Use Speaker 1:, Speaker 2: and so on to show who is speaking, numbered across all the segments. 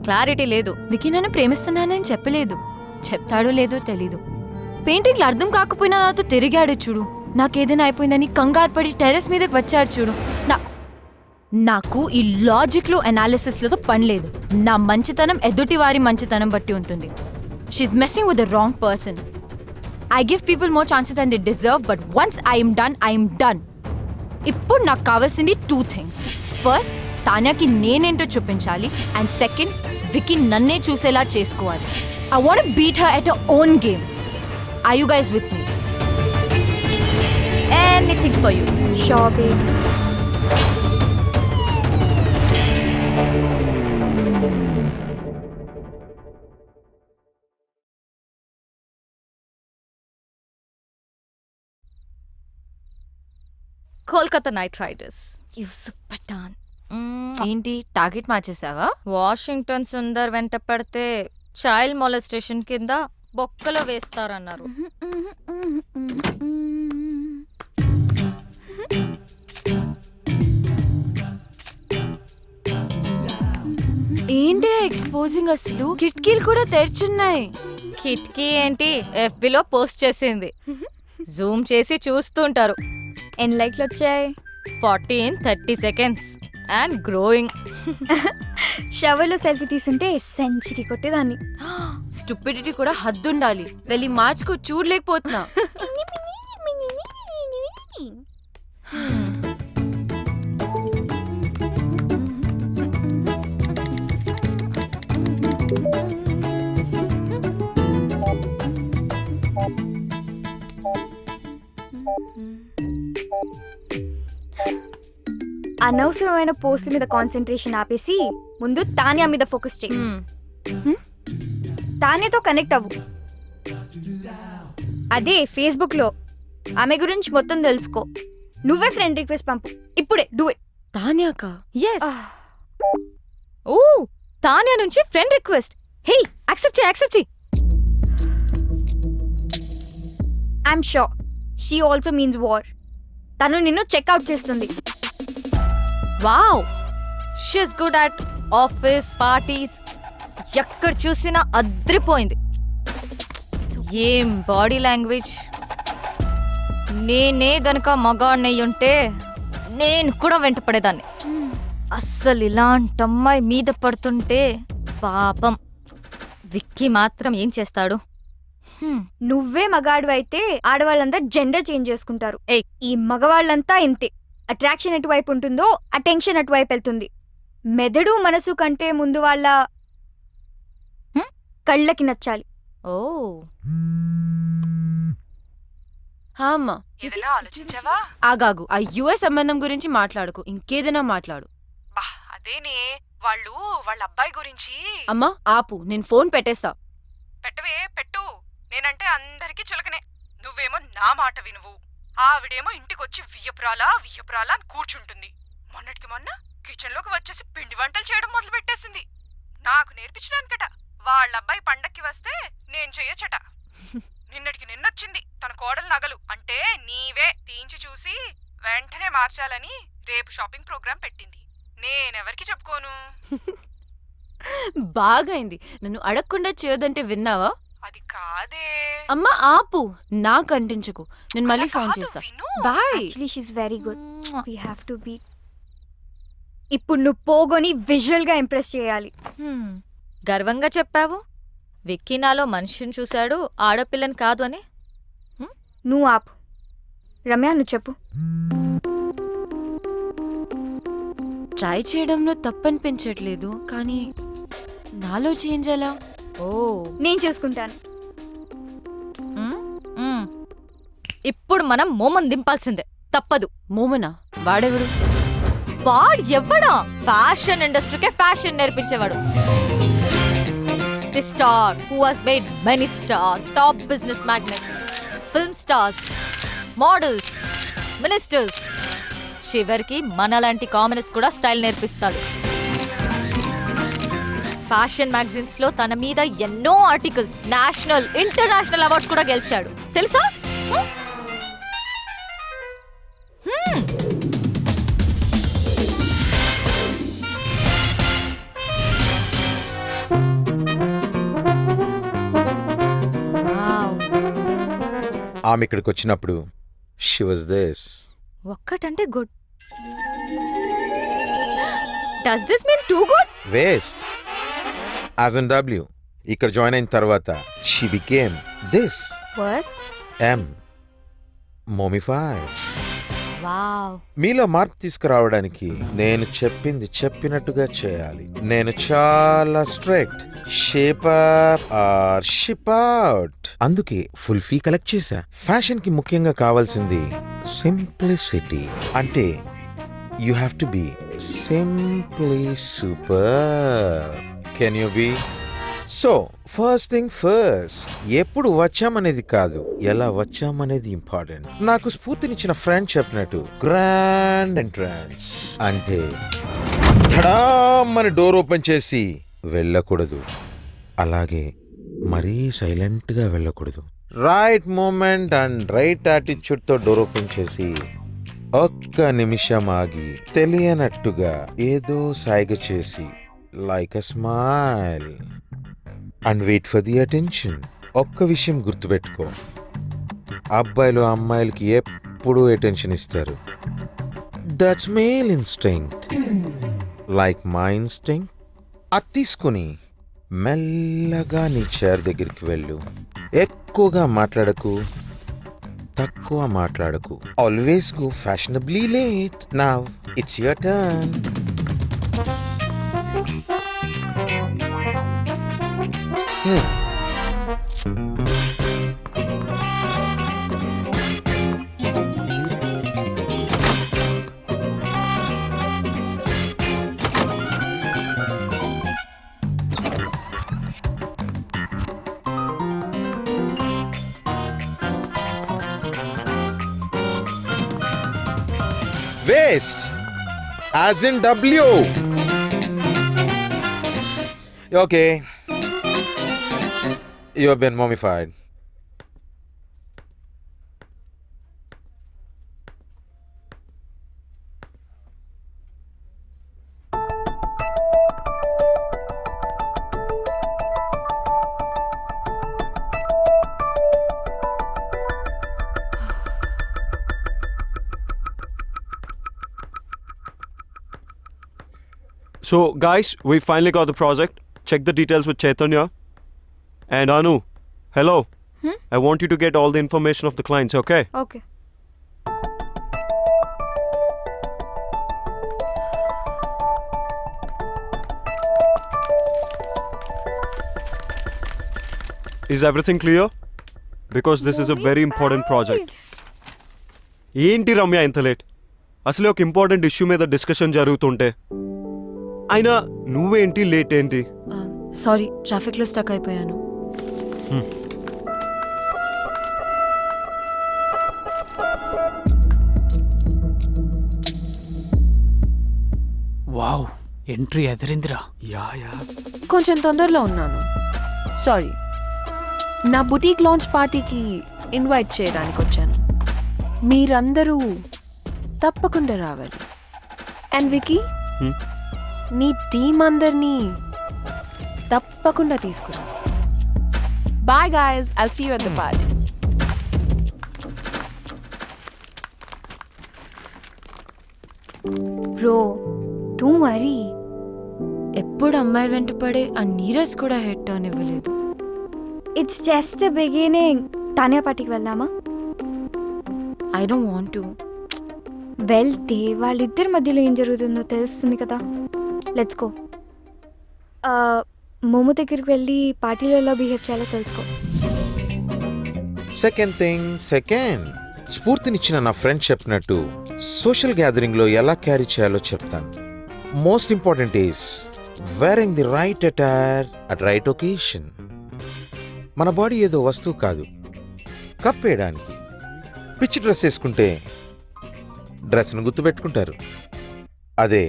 Speaker 1: Clarity లేదు.
Speaker 2: Wiki నన్ను ప్రేమిస్తున్నానని చెప్పలేదు. చెప్తాడో లేదో తెలీదు. పెయింటింగ్లు అర్థం కాకపోయినా నాతో తిరిగాడు చూడు. నాకేదైనా అయిపోయిందని కంగారు పడి టెర్రస్ మీదకి వచ్చాడు చూడు. నాకు ఈ లాజిక్లు అనాలిసిస్లతో పని లేదు. నా మంచితనం ఎదుటి వారి మంచితనం బట్టి ఉంటుంది. She's messing with the wrong person. I give people more chances then they deserve, but once I'm done. ఇప్పుడు నాకు కావాల్సింది 2 things. ఫస్ట్, తాన్యాకి నేనేంటో చూపించాలి. అండ్ సెకండ్, వికీ నన్నే చూసేలా చేసుకోవాలి. I want beat her at her own game. Are you guys with me?
Speaker 1: Anything for you.
Speaker 3: Sure, baby.
Speaker 1: Kolkata Knight Riders.
Speaker 2: Yusuf Pathan. ఏంటి target మార్చేసావా?
Speaker 1: Washington Sundar వెంట పడితే చైల్డ్ మొలెస్టేషన్ కింద బొక్కలో వేస్తారన్నారు.
Speaker 2: ఏంటి ఎక్స్పోజింగ్ అసలు? కిటికీలు కూడా తెరిచున్నాయి.
Speaker 1: కిట్కీ ఏంటి, FBలో పోస్ట్ చేసింది. జూమ్ చేసి చూస్తుంటారు.
Speaker 3: ఎన్ని లైక్లు వచ్చాయి?
Speaker 1: 40 in 30 seconds అండ్ గ్రోయింగ్.
Speaker 3: షవర్లో సెల్ఫీ తీసుంటే సెంచరీ కొట్టేదాన్ని.
Speaker 2: స్టూపిడిటీ కూడా హద్దుండాలి. వెళ్ళి మార్చుకో, చూడలేకపోతున్నా.
Speaker 3: అనవసరమైన పోస్ట్ మీద కాన్సన్ట్రేషన్ ఆపేసి ముందు తాన్యా మీద ఫోకస్ చేయి. తాన్యాతో కనెక్ట్ అవ్వు. అదే ఫేస్బుక్ లో ఆమె గురించి మొత్తం తెలుసుకో. నువ్వే ఫ్రెండ్ రిక్వెస్ట్ పంపు ఇప్పుడే. Do it.
Speaker 2: తాన్యాకా?
Speaker 1: yes. ఓ, తాన్యా నుంచి ఫ్రెండ్ రిక్వెస్ట్. హే, యాక్సెప్ట్ చేయి.
Speaker 3: I'm sure she also means war. తను నిన్ను చెక్అవుట్ చేస్తుంది.
Speaker 1: Wow, she's good at office parties. ఎక్కడ చూసినా అద్రిపోయింది. ఏం బాడీ లాంగ్వేజ్. నేనే గనక మగాడినయ్యుంటే నేను కూడా వెంట పడేదాన్ని. అస్సలు ఇలాంటి అమ్మాయి మీద పడుతుంటే పాపం. విక్కీ మాత్రం ఏం చేస్తాడు?
Speaker 3: నువ్వే మగాడు అయితే ఆడవాళ్ళంతా జెండర్ చేంజ్ చేసుకుంటారు.
Speaker 1: ఏయ్,
Speaker 3: ఈ మగవాళ్ళంతా ఇంతే. అట్రాక్షన్ ఎటువైపు ఉంటుందో అటెన్షన్ అటువైపు వెళ్తుంది. మెదడు మనసు కంటే ముందు వాళ్ళ కళ్ళకి నచ్చాలి.
Speaker 1: ఓ,
Speaker 2: అమ్మా,
Speaker 4: ఏదైనా ఆలోచించావా?
Speaker 2: ఆగాగు. ఆ యుఎస్ సంబంధం గురించి మాట్లాడుకు. ఇంకేదైనా మాట్లాడు.
Speaker 4: బా, అదేనే వాళ్ళు వాళ్ళ అబ్బాయి గురించి.
Speaker 2: అమ్మా ఆపు, నేను ఫోన్ పెట్టేస్తా.
Speaker 4: పెట్టు. నేనంటే అందరికీ చులకనే. నువ్వేమో నా మాట వినువు. ఆవిడేమో ఇంటికొచ్చి వియ్యపురాలా అని కూర్చుంటుంది. మొన్నటికి మొన్న కిచెన్లోకి వచ్చేసి పిండి వంటలు చేయడం మొదలు పెట్టేసింది. నాకు నేర్పించడానికట. వాళ్ళబ్బాయి పండక్కి వస్తే నేను చెయ్యొచ్చట. నిన్నటికి నిన్నొచ్చింది తన కోడలు నగలు అంటే నీవే తీయించి చూసి వెంటనే మార్చాలని రేపు షాపింగ్ ప్రోగ్రాం పెట్టింది. నేనెవరికి చెప్పుకోను.
Speaker 2: బాగైంది. నన్ను అడగకుండా చేయొద్దంటే విన్నావా?
Speaker 4: అది కాదే.
Speaker 2: అమ్మా ఆపు, నాకు అంటించకు. నేను మళ్ళీ
Speaker 4: అలా
Speaker 2: ఫోన్
Speaker 4: కాదు,
Speaker 2: చేస్తా.
Speaker 4: విను.
Speaker 2: Bye.
Speaker 3: Actually she's very good. We have to be. ఇప్పుడు నువ్వు పోగొని విజువల్ గా ఇంప్రెస్ చేయాలి.
Speaker 1: గర్వంగా చెప్పావు. విక్కీ నాలో మనిషిని చూశాడు, ఆడపిల్లని కాదు అని.
Speaker 3: నువ్వు ఆపు. రమ్య, నువ్వు చెప్పు.
Speaker 2: ట్రై చేయడంలో తప్పనిపించట్లేదు, కానీ నాలో చేంజ్ ఎలా?
Speaker 1: ఓ,
Speaker 3: నేను చూసుకుంటాను.
Speaker 1: ఇప్పుడు మనం మోమన్ దింపాల్సిందే, తప్పదు.
Speaker 2: మోమనా? వాడెవడు?
Speaker 1: వాడ్ ఎవ్వడా? ఫ్యాషన్ ఇండస్ట్రీకే ఫ్యాషన్ నేర్పించేవాడు. The star who has made many stars, top business magnates, film stars, models, ministers, చివరికి మనలాంటి కామనర్స్ కూడా స్టైల్ నేర్పిస్తాడు. ఫ్యాషన్ మ్యాగజైన్స్ లో తన మీద ఎన్నో ఆర్టికల్స్, నేషనల్ ఇంటర్నేషనల్ అవార్డ్స్ కూడా గెలిచాడు, తెలుసా?
Speaker 5: ఆమె ఇక్కడికి వచ్చినప్పుడు షీ వాజ్ దిస్.
Speaker 1: ఒక్కటంటే good. Does this mean too good?
Speaker 5: Waste. As in W. ఇక్కడ జాయిన్ అయిన తర్వాత she became this.
Speaker 3: Worse
Speaker 5: M. Mummified.
Speaker 1: Wow.
Speaker 5: మీలో మార్పు తీసుకురావడానికి నేను చెప్పింది చెప్పినట్టుగా చేయాలి. నేను చాలా strict. Shape up or ship out. అందుకే ఫుల్ ఫీ కలెక్ట్ చేశా. ఫ్యాషన్ కి ముఖ్యంగా కావాల్సింది సింప్లిసిటీ. అంటే you have to be simply super. Can you be? So first thing first, ఎప్పుడు వచ్చామనేది కాదు, ఎలా వచ్చామనేది ఇంపార్టెంట్. నాకు స్ఫూర్తినిచ్చిన ఫ్రెండ్ చెప్పినట్టు గ్రాండ్ ఎంట్రన్స్ అంటే ధడామని డోర్ ఓపెన్ చేసి వెళ్ళకూడదు, అలాగే మరీ సైలెంట్ గా వెళ్ళకూడదు. Right moment and right attitude తో డోర్ ఓపెన్ చేసి ఒక్క నిమిషం ఆగి తెలియనట్టుగా ఏదో సైగ చేసి like a smile and wait for the attention. ఒక్క విషయం గుర్తుపెట్టుకో, అబ్బాయిలు అమ్మాయిలకి ఎప్పుడూ అటెన్షన్ ఇస్తారు. That's male instinct, like my instinct. అది తీసుకుని మెల్లగా నీ చైర్ దగ్గరికి వెళ్ళు. ఎక్కువగా మాట్లాడకు, తక్కువ మాట్లాడకు. Always go fashionably late. Now it's your turn. Waste, as in W. Okay, you have been mummified.
Speaker 6: So, guys, we finally got the project. Check the details with Chaitanya. And Anu, hello. I want you to get all the information of the clients, okay?
Speaker 3: Okay.
Speaker 6: Is everything clear? Because this is a very important project. ఏంటి రమ్య ఇంత late? అసలే ఒక important issue మీద discussion జరుగుతుంటే అయినా నువ్వేంటి late ఏంటి?
Speaker 2: Sorry, traffic లో స్టక్ అయిపోయాను.
Speaker 7: వావ్, ఎంట్రీ ఎదిరిందిరా.
Speaker 6: యా
Speaker 2: కొంచెం తొందరలో ఉన్నాను, సారీ. నా బుటీక్ లాంచ్ పార్టీకి ఇన్వైట్ చేయడానికి వచ్చాను. మీరందరూ తప్పకుండా రావాలి. అండ్ వికీ, నీ టీం అందరినీ తప్పకుండా తీసుకురా. Bye guys, I'll see you at the party.
Speaker 3: Bro, don't worry.
Speaker 2: ఎప్పుడు అమ్మాయి వెంట పడే ఆ నీరజ్ కూడా హెడ్ టర్న్ ఇవ్వలేదు.
Speaker 3: It's just beginning. తానియా పార్టీకి వెళ్దామా?
Speaker 2: I don't want to.
Speaker 3: వెళ్తే వాళ్ళిద్దరి మధ్యలో ఏం జరుగుతుందో తెలుస్తుంది కదా. Let's go. మోమో దగ్గరికి వెళ్ళి పార్టీలో ఎలా బిహేవ్ చేయాలో తెలుసుకో.
Speaker 5: సెకండ్, స్ఫూర్తినిచ్చిన నా ఫ్రెండ్ చెప్పినట్టు సోషల్ గ్యాదరింగ్ లో ఎలా క్యారీ చేయాలో చెప్తాను. Most important is wearing the right attire at right occasion. మన బాడీ ఏదో వస్తువు కాదు, కప్పేయడానికి. పిచ్చి డ్రెస్ వేసుకుంటే డ్రెస్ను గుర్తుపెట్టుకుంటారు. అదే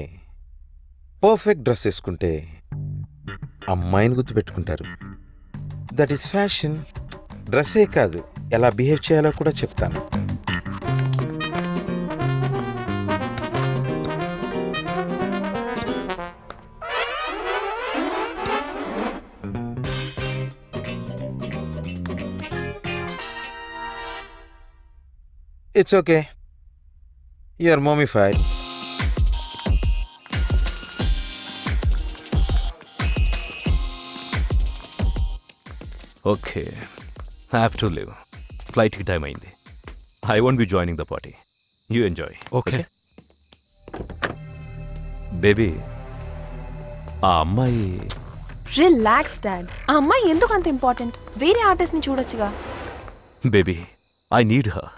Speaker 5: పర్ఫెక్ట్ డ్రెస్ వేసుకుంటే అమ్మాయిని గుర్తుపెట్టుకుంటారు. That is fashion. డ్రెస్సే కాదు, ఎలా బిహేవ్ చేయాలో కూడా చెప్తాను. It's okay, you're momified.
Speaker 8: Okay, I have to leave. ఫ్లైట్కి టైం అయింది. I won't be joining the party. You enjoy.
Speaker 6: Okay.
Speaker 8: Baby, ఆ అమ్మాయి
Speaker 9: రిలాక్స్ డాడ్. ఆ అమ్మాయి ఎందుకు అంత ఇంపార్టెంట్? వేరే ఆర్టిస్ట్ని చూడొచ్చుగా.
Speaker 8: Baby, I need her.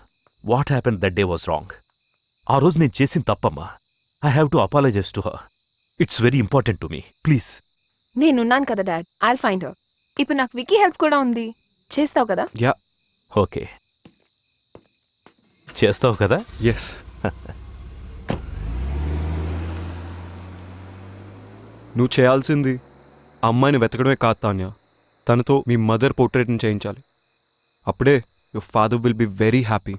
Speaker 8: What happen that day was wrong. ఆ రోజు నేను చేసిన తప్పమ్మా. I have to apologise to her. It's very important to me. Please.
Speaker 9: నేనున్నాను కదా డాడ్, ఐల్ ఫైండ్ హర్. ఇప్పుడు నాకు వికీ హెల్ప్ కూడా ఉంది. చేస్తావు కదా?
Speaker 6: యా.
Speaker 8: ఓకే, చేస్తావు కదా?
Speaker 6: ఎస్. నువ్వు చేయాల్సింది ఆ అమ్మాయిని వెతకడమే కాదు తాన్య, తనతో మీ మదర్ పోర్ట్రేట్ని చేయించాలి. అప్పుడే your father will be very happy.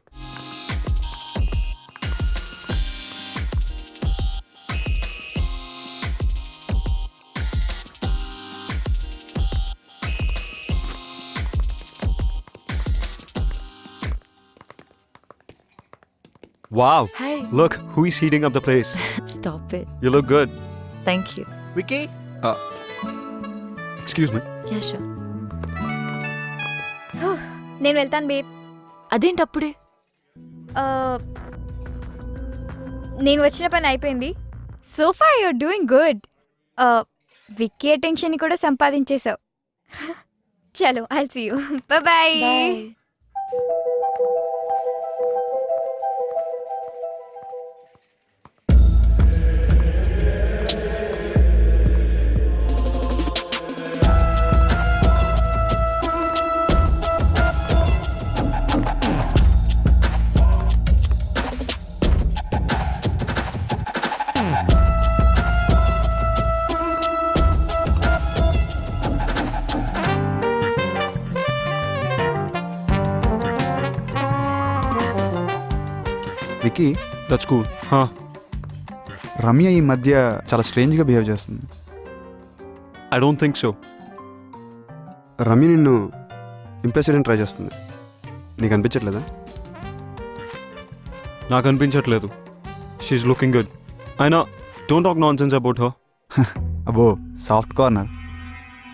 Speaker 6: Wow,
Speaker 2: Hi.
Speaker 6: look who is heating up the place.
Speaker 2: Stop it.
Speaker 6: You look good.
Speaker 2: Thank you.
Speaker 5: Vicky,
Speaker 6: Excuse me.
Speaker 2: Yeah, sure.
Speaker 3: నేను వెళ్తాను బేబ్.
Speaker 2: అదేంటి అప్పుడే?
Speaker 3: నేను వచ్చిన పని అయిపోయింది. So far you're doing good. Vicky attention కూడా సంపాదించేశావు. చలో, I'll see you. Bye.
Speaker 10: Vicky,
Speaker 6: That's cool. Huh?
Speaker 10: Ramya ఈ మధ్య చాలా స్ట్రేంజ్గా బిహేవ్ చేస్తుంది.
Speaker 6: I don't think so.
Speaker 10: Ramya నిన్ను ఇంప్రెస్ చేయడానికి ట్రై చేస్తుంది. నీకు అనిపించట్లేదా?
Speaker 6: నాకు అనిపించట్లేదు. She's looking good. అయినా don't talk nonsense about her.
Speaker 10: అబ్బో, సాఫ్ట్ కార్నర్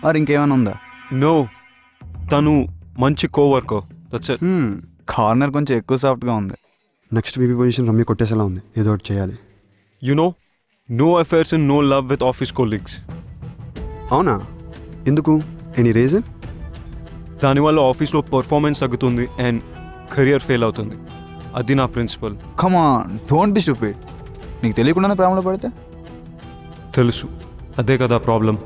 Speaker 10: మరి ఇంకేమైనా ఉందా?
Speaker 6: నో, తను మంచి కోవర్కర్. That's it.
Speaker 10: కార్నర్ కొంచెం ఎక్కువ సాఫ్ట్గా ఉంది. నెక్స్ట్ వీపీ పొజిషన్ రమ్య కొట్టేసేలా ఉంది. ఏదో ఒకటి చేయాలి.
Speaker 6: You know, no affairs and no love with office colleagues.
Speaker 10: అవునా? ఎందుకు? Any reason?
Speaker 6: దానివల్ల ఆఫీస్లో పర్ఫార్మెన్స్ తగ్గుతుంది అండ్ కెరియర్ ఫెయిల్ అవుతుంది. అది నా principal.
Speaker 10: Come on, don't be stupid. నీకు తెలియకుండానే ప్రేమలో పడితే?
Speaker 6: తెలుసు, అదే కదా ప్రాబ్లం.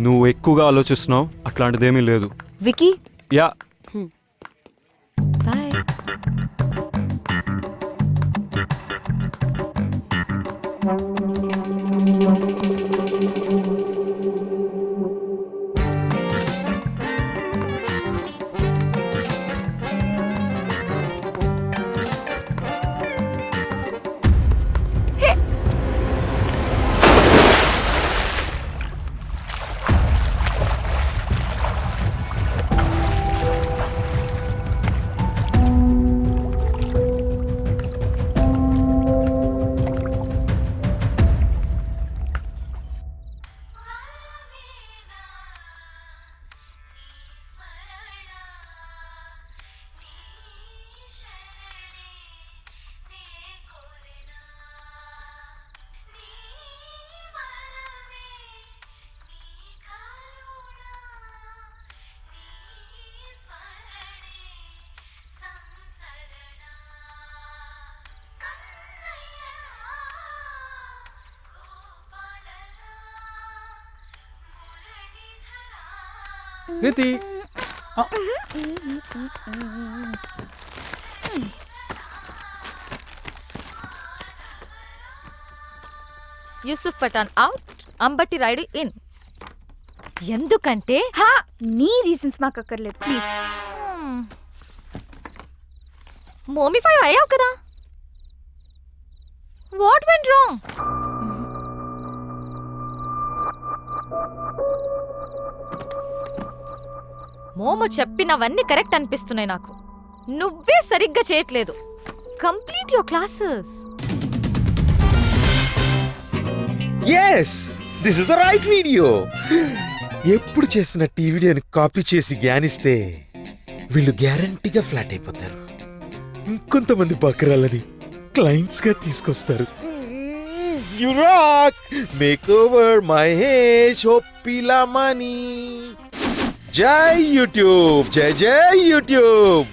Speaker 6: నువ్వు ఎక్కువగా ఆలోచిస్తున్నావు. అట్లాంటిదేమీ లేదు.
Speaker 2: Vicky,
Speaker 6: yeah.
Speaker 2: Bye.
Speaker 7: Riti,
Speaker 1: Yusuf Pathan out, Ambati Rayudu in. ఎందుకంటే
Speaker 3: హా, నీ రీజన్స్ మాకు అక్కర్లేదు ప్లీజ్.
Speaker 1: మోమిఫై అయ్యావు కదా. What went wrong? మోము చెప్పినవన్నీ కరెక్ట్ అనిపిస్తున్నాయి నాకు. నువ్వే సరిగ్గా చేయట్లేదు. Complete your classes.
Speaker 5: Yes, this is the right video. ఎప్పుడు చేసినట్టు ఈ వీడియోని కాపీ చేసి జ్ఞానిస్తే వీళ్ళు గ్యారంటీగా ఫ్లాట్ అయిపోతారు. ఇంకొంతమంది బకరాలని క్లయింట్స్ గా తీసుకొస్తారు. You rock, makeover Mahesh ఒప్పిలమని. జై యూట్యూబ్, జై జై యూట్యూబ్.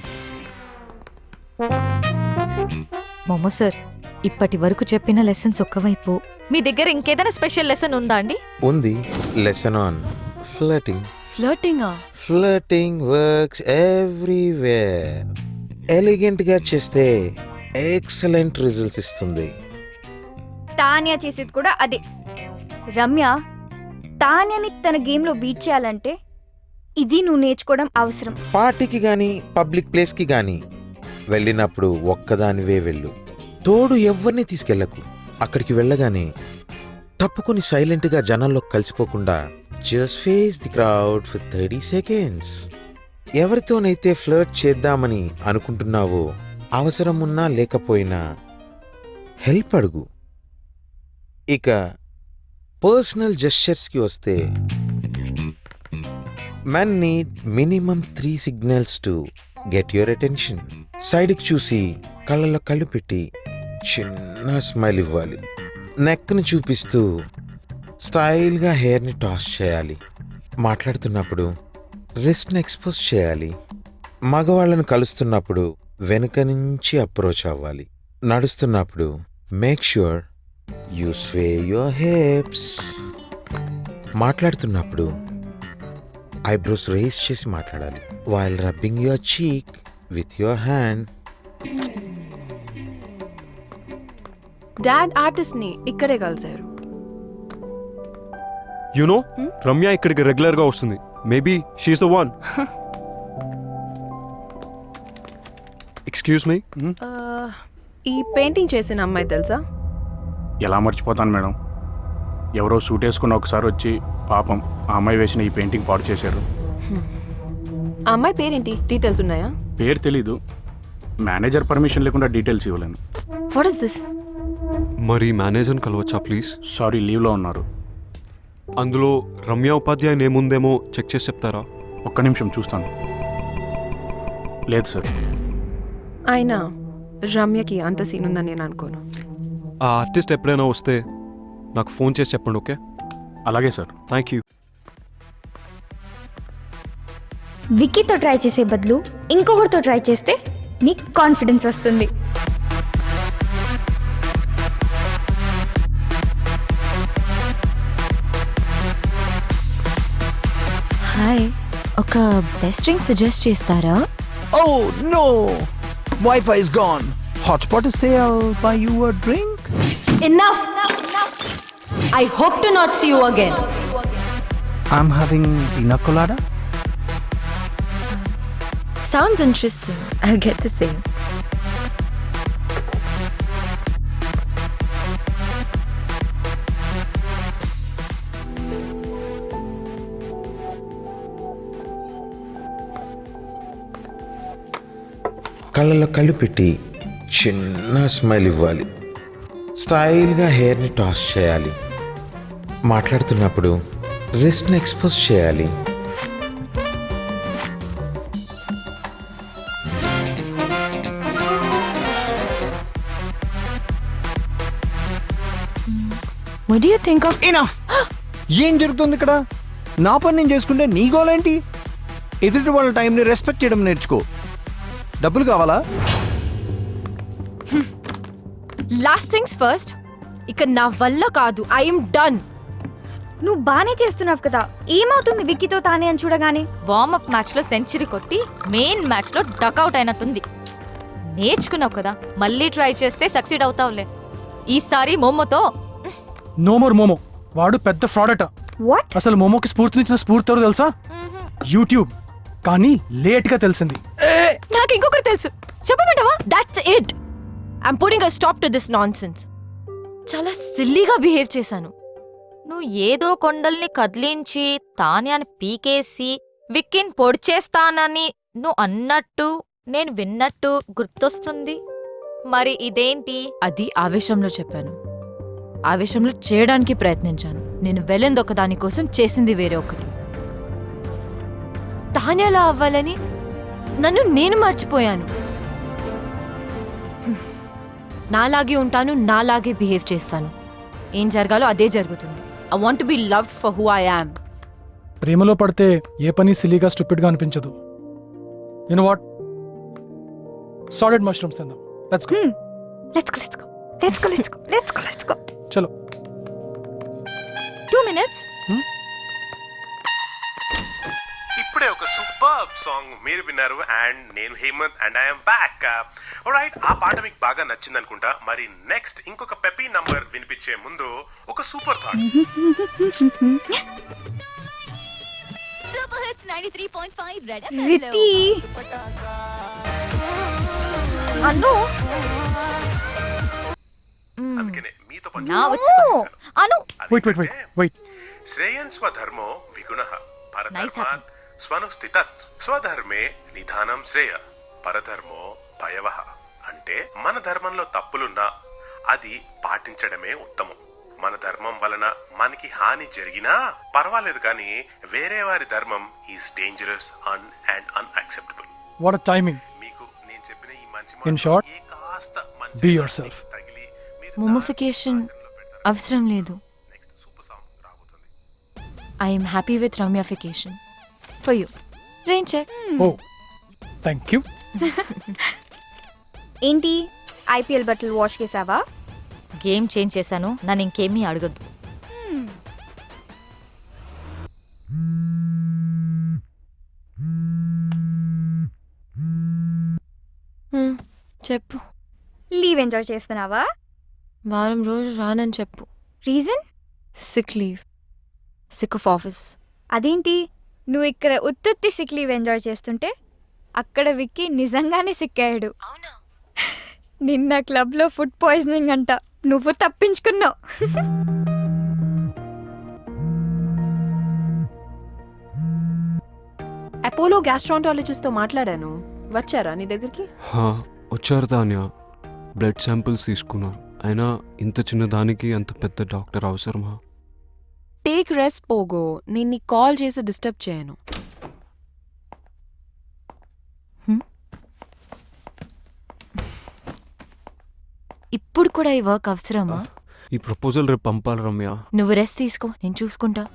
Speaker 1: మోమో సార్, ఇప్పటి వరకు చెప్పిన లెసన్స్ ఒక్కవైపు, మీ దగ్గర ఇంకేదైనా స్పెషల్ లెసన్ ఉందా అండి?
Speaker 5: ఉంది, లెసన్ ఆన్ ఫ్లర్టింగ్.
Speaker 2: ఫ్లర్టింగా?
Speaker 5: Flirting works everywhere. ఎలిగెంట్ గా చేస్తే ఎక్సలెంట్ రిజల్ట్స్ ఇస్తుంది.
Speaker 3: తాన్యా చేసేది కూడా అదే. రమ్య తాన్యాని తన గేమ్లో బీట్ చేయాలంటే ఇది నువ్వు నేర్చుకోవడం అవసరం.
Speaker 5: పార్టీకి గాని పబ్లిక్ ప్లేస్ కి గాని వెళ్ళినప్పుడు ఒక్కదానివే వెళ్ళు. తోడు ఎవరిని తీసుకెళ్లకు. అక్కడికి వెళ్ళగానే తప్పుకొని సైలెంట్ గా జనాల్లో కలిసిపోకుండా just face the crowd for 30 seconds. ఎవరితోనైతే ఫ్లర్ట్ చేద్దామని అనుకుంటున్నావో అవసరం ఉన్నా లేకపోయినా హెల్ప్ అడుగు. ఇక పర్సనల్ జెస్చర్స్ కి వస్తే, men need minimum 3 signals to get your attention. సైడ్కి చూసి కళ్ళల్లో కళ్ళు పెట్టి చిన్న స్మైల్ ఇవ్వాలి. నెక్ని చూపిస్తూ స్టైల్గా హెయిర్ని టాస్ చేయాలి. మాట్లాడుతున్నప్పుడు రిస్ట్ని ఎక్స్పోజ్ చేయాలి. మగవాళ్ళను కలుస్తున్నప్పుడు వెనుక నుంచి అప్రోచ్ అవ్వాలి. నడుస్తున్నప్పుడు make sure you sway your hips. మాట్లాడుతున్నప్పుడు ఐబ్రోస్ రేస్ చేసి మాట్లాడాలి. While rubbing your cheek with your hand.
Speaker 9: Dad artist ని ఇక్కడే కలిశారు.
Speaker 6: యు నో, రమ్య ఇక్కడికి రెగ్యులర్ గా వస్తుంది. Maybe she is the one. Excuse me,
Speaker 9: ఈ పెయింటింగ్ చేసిన అమ్మాయి తెలుసా?
Speaker 7: ఎలా మర్చిపోతాను మేడం. ఎవరో సూట్ వేసుకున్న ఒకసారి వచ్చి పాపం ఆ అమ్మాయి వేసిన ఈ పెయింటింగ్ పాడు చేశారు.
Speaker 9: ఆ అమ్మాయి పేరేంటి? డీటెయిల్స్ ఉన్నాయా?
Speaker 7: పేరు తెలీదు. మేనేజర్ పర్మిషన్ లేకుండా డీటెయిల్స్ ఇవ్వలేను.
Speaker 9: What is this?
Speaker 6: మరి మేనేజర్ని కలవచ్చా ప్లీజ్?
Speaker 7: సారీ, లీవ్లో ఉన్నారు.
Speaker 6: అందులో రమ్య ఉపాధ్యాయ ఏముందేమో చెక్ చేసి చెప్తారా?
Speaker 7: ఒక్క నిమిషం చూస్తాను. లేదు సార్.
Speaker 9: అయినా రమ్యకి అంత సీన్ ఉందని నేను అనుకోను.
Speaker 6: ఆ ఆర్టిస్ట్ ఎప్పుడైనా వస్తే నాకు ఫోన్ చేసి చెప్పండి. ఓకే?
Speaker 7: అలాగే సార్.
Speaker 6: Thank you.
Speaker 3: విక్కీతో ట్రై చేసే బదులు ఇంకొకరితో ట్రై చేస్తే నీకు కాన్ఫిడెన్స్ వస్తుంది.
Speaker 2: హాయ్, ఒక బెస్ట్ డ్రింక్ సజెస్ట్ చేస్తారా?
Speaker 11: Oh no! Wi-Fi is gone. Hotspot is there. I'll buy you a drink.
Speaker 2: Enough! I hope to not see you again.
Speaker 11: I'm having pina colada.
Speaker 2: Sounds interesting. I'll get the same.
Speaker 5: కళ్ళల్లో కళ్ళు పెట్టి చిన్న smile ఇవ్వాలి. స్టైల్గా హెయిర్ని toss చేయాలి. మాట్లాడుతున్నప్పుడు రిస్ట్ని expose చేయాలి.
Speaker 2: What do you think of?
Speaker 11: Enough! ఏం జరుగుతుంది ఇక్కడ? నా పని నేను చేసుకుంటే నీ గోలేంటి? ఎదుటి వాళ్ళ టైంని రెస్పెక్ట్ చేయడం నేర్చుకో. డబ్బులు కావాలా?
Speaker 2: Last things first. ఇక నా వల్ల కాదు. I am done.
Speaker 3: నువ్వు బానే చేస్తున్నావు కదా, ఏమవుతుంది విక్కీతో తానే అని చూడగానే?
Speaker 1: వార్మప్ మ్యాచ్ లో సెంచరీ కొట్టి మెయిన్ మ్యాచ్ లో డక్అవుట్ అయినట్టుంది. నేర్చుకున్నావు కదా, మళ్ళీ ట్రై చేస్తే సక్సీడ్ అవుతావులే. ఈసారి మోమోతో.
Speaker 7: No more momo. వాడు పెద్ద ఫ్రాడ్ అట.
Speaker 3: వాట్?
Speaker 7: అసలు మోమోకి స్ఫూర్తినిచ్చిన స్ఫూర్తి ఎవరో తెలుసా? యూట్యూబ్. కానీ లేట్ గా తెలిసింది.
Speaker 1: నాకు ఇంకొకరు తెలుసు, చెప్పమంటావా?
Speaker 2: That's it. I'm putting a stop to this nonsense. చాలా సిల్లీగా బిహేవ్ చేశాను.
Speaker 1: నువ్వు ఏదో కొండల్ని కదిలించి తాన్యాని పీకేసి విక్కీని పొడిచేస్తానని నువ్వు అన్నట్టు నేను విన్నట్టు గుర్తొస్తుంది. మరి ఇదేంటి?
Speaker 2: అది ఆవేశంలో చెప్పాను. ఆవేశంలో చేయడానికి ప్రయత్నించాను. నేను వెళ్ళింది ఒక దానికోసం, చేసింది వేరే ఒకటి. తానేలా అవ్వాలని నన్ను నేను మర్చిపోయాను. నాలాగే ఉంటాను, నాలాగే బిహేవ్ చేస్తాను. ఏం జరగాలో అదే జరుగుతుంది. I want to be loved for who I am.
Speaker 12: ప్రేమలో పడితే ఏ పని సిలీగా స్టూపిడ్గా అనిపించదు. You know what, solid mushrooms తిందాం. Let's go.
Speaker 3: Let's go.
Speaker 12: చలో.
Speaker 1: 2 minutes.
Speaker 13: ఇప్పుడే ఒక సూపర్ సాంగ్ మీరు విన్నారు అండ్ నేను Hemanth and I'm back. Right, ఆ పాట మీకు బాగా నచ్చింది అనుకుంటా. మరి నెక్స్ట్ ఇంకొక పెపీ నంబర్ వినిపించే ముందు ఒక సూపర్ థాట్.
Speaker 3: రితి
Speaker 1: అను
Speaker 13: అందుకనే మీతో
Speaker 1: నా వచ్చి అను
Speaker 12: వెయిట్.
Speaker 13: శ్రేయన్ స్వధర్మో విగుణః
Speaker 1: Nice
Speaker 13: పరధర్మాత్ స్వనుస్థితత్ స్వధర్మే నిధానం శ్రేయ పరధర్మో భయవః. అంటే మన ధర్మంలో తప్పులున్నా అది పాటించడమే ఉత్తమం. మన ధర్మం వలన మనకి హాని జరిగినా పర్వాలేదు, కానీ వేరే వారి ధర్మం is dangerous and unacceptable.
Speaker 12: What a timing.
Speaker 13: మీకు నేను చెప్పిన ఈ మంచి
Speaker 12: In short,
Speaker 13: ఏ కాస్త మంచి
Speaker 12: be yourself.
Speaker 13: తగిలి మీరు
Speaker 2: మొమిఫికేషన్ అవసరం లేదు.
Speaker 13: నెక్స్ట్ సూపర్ సాంగ్ రాబోతుంది.
Speaker 2: ఐఎమ్ హ్యాపీ విత్ రమ్యాఫికేషన్ for you. Rain check.
Speaker 12: Oh thank you.
Speaker 3: ఏంటి ఐపీఎల్ బట్టలు వాష్ చేసావా?
Speaker 1: గేమ్ చేంజ్ చేశాను. నన్ను ఇంకేమీ అడగద్దు.
Speaker 2: చెప్పు.
Speaker 3: లీవ్ ఎంజాయ్ చేస్తున్నావా?
Speaker 2: వారం రోజు రానని చెప్పు.
Speaker 3: Reason?
Speaker 2: Sick leave. Sick of office.
Speaker 3: అదేంటి, నువ్వు ఇక్కడ ఉత్తుత్తి సిక్ లీవ్ ఎంజాయ్ చేస్తుంటే అక్కడ విక్కీ నిజంగానే సిక్ అయ్యాడు.
Speaker 2: అవునా?
Speaker 3: నిన్న క్లబ్లో ఫుడ్ పాయిజనింగ్ అంట, నువ్వు తప్పించుకున్నావు.
Speaker 9: అపోలో గ్యాస్ట్రాంటాలజిస్ట్తో మాట్లాడాను. వచ్చారా నీ దగ్గరికి?
Speaker 6: వచ్చారు తాన్య. బ్లడ్ శాంపిల్స్ తీసుకున్నారు. అయినా ఇంత చిన్న దానికి అంత పెద్ద డాక్టర్ అవసరమా?
Speaker 9: Take rest Pogo. నేను నీకు కాల్ చేసి డిస్టర్బ్ చేయను.
Speaker 2: ఇప్పుడు కూడా ఈ వర్క్ అవసరమా?
Speaker 6: ఈ ప్రపోజల్ రేపు పంపాలి రమ్య.
Speaker 2: నువ్వు రెస్ట్ తీసుకో, నేను చూసుకుంటా.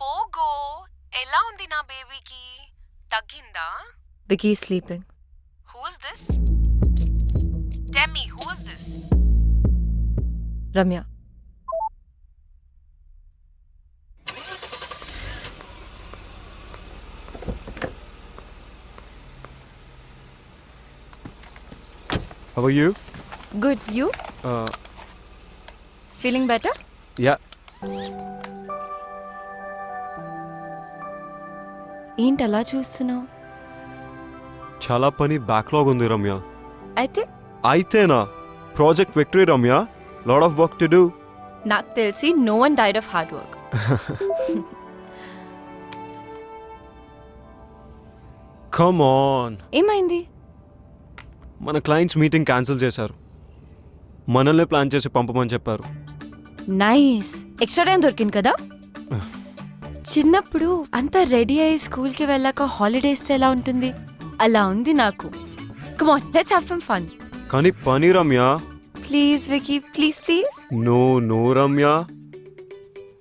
Speaker 9: పోగో, ఎలా ఉంది నా బేబీకి? తగ్గిందా?
Speaker 2: Vicky sleeping.
Speaker 9: Who's this? Tell me, who's this?
Speaker 2: Ramya.
Speaker 6: How are you?
Speaker 2: Good. You feeling better?
Speaker 6: Yeah.
Speaker 2: ఏంటి అలా చూస్తున్నావు?
Speaker 6: చాలా పని బ్యాక్లాగ్ ఉంది రమ్య.
Speaker 2: అయితేనా?
Speaker 6: Project victory Ramya. Lot of work to do.
Speaker 2: నాకు తెలిసి no one died of hard work.
Speaker 6: Come on.
Speaker 2: ఏమైంది?
Speaker 6: మన క్లయింట్స్ మీటింగ్ క్యాన్సిల్ చేశారు. మనల్ని ప్లాన్ చేసి పంపమని చెప్పారు.
Speaker 2: నైస్. ఎక్స్ట్రా టైం దొరికింది కదా. చిన్నప్పుడు అంతా రెడీ అయ్యి స్కూల్కి వెళ్ళాక హాలిడేస్ ఎలా ఉంటుంది అలా ఉంది నాకు. Come on, let's have some fun.
Speaker 6: కానీ పని Ramya.
Speaker 2: Please Vicky please please.
Speaker 6: No no Ramya.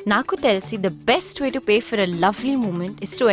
Speaker 2: నాకు తెలిసి the best way to pay for a lovely moment is to